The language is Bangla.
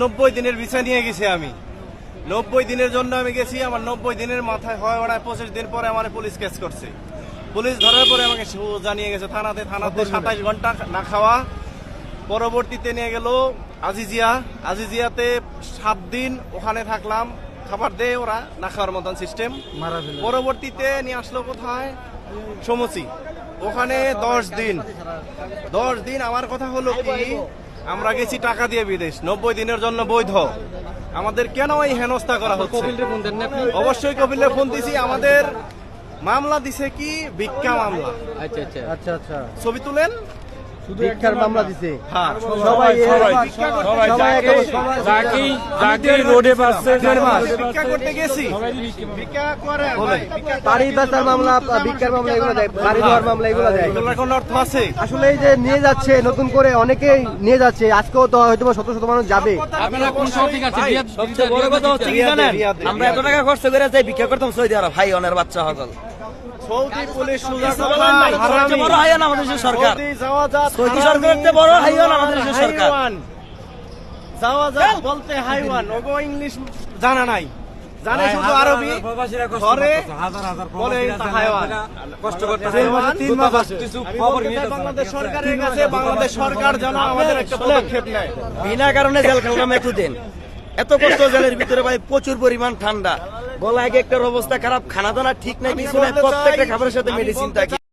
90 দিনের ভিসা নিয়ে গেছি আমি। 90 দিনের জন্য আমি গেছি। আমার 90 দিনের মাথায় হয় ওরা 25 দিন পরে আমার পুলিশ কেস করছে। পুলিশ ধরার পরে আমাকে জানিয়ে গেছে থানাতে 27 ঘন্টা না খাওয়া। পরবর্তীতে নিয়ে গেল আজিজিয়াতে 7 দিন ওখানে থাকলাম। খাবার দেয় ওরা, না খাওয়ার মতন সিস্টেম। পরবর্তীতে নিয়ে আসলো কোথায়, সমুচি, ওখানে 10 দিন। আমার কথা হলো কি, আমরা গেছি টাকা দিয়ে বিদেশ, 90 দিনের জন্য বৈধ, আমাদের কেন এই হেনস্থা করা হচ্ছে? অবশ্যই কপিলে ফোন দিছি। আমাদের মামলা দিছে কি, ভিক্ষা মামলা। আচ্ছা, ছবি তুলেন, ভিক্ষার মামলা দিছে। হ্যাঁ, রোডে পাচ্ছে ভিক্ষা করতে গেছি, ভিক্ষা করে বাড়ি বেচার মামলা, ভিক্ষার মামলা, এগুলো দেয়, বাড়ি দেওয়ার মামলা, এগুলো দেয়। এগুলোর কোনো অর্থ আছে? আসলে এই যে নিয়ে যাচ্ছে, নতুন করে অনেকেই নিয়ে যাচ্ছে, আজকেও তো হয়তো শত শত মানুষ যাবে। আপনারা কোন শহর থেকে আছেন? সবচেয়ে বড় কথা হচ্ছে কি জানেন, আমরা এত টাকা খরচ করে যাই ভিক্ষা করতাম সৌদি আরব, ভাই অনের বাচ্চা হকল। সৌদি পুলিশ সোজা কথা, সবচেয়ে বড় হাইওয়ান আমাদের দেশের সরকার। সৌদি যাওয়া যাত, সৌদি সরকারের চেয়ে বড় হাইওয়ান আমাদের দেশের সরকার। যাওয়া যাত বলতে হাইওয়ান, ওগো ইংলিশ জানা নাই, জানে শুধু আরবি, ঘরে বলে হাইওয়ান। কষ্ট করতে বাংলাদেশ সরকারের কাছে, বাংলাদেশ সরকার যেন আমাদের একটা পদক্ষেপ নেয়। বিনা কারণে জেল খেললাম একটু দিন, এত কষ্ট জেলের ভিতরে ভাই, প্রচুর পরিমাণ ঠান্ডা, গলা এক একটার অবস্থা খারাপ, খানা দানা ঠিক নাই, কিছু নাই, প্রত্যেকটা খাবারের সাথে মেডিসিন থাকে।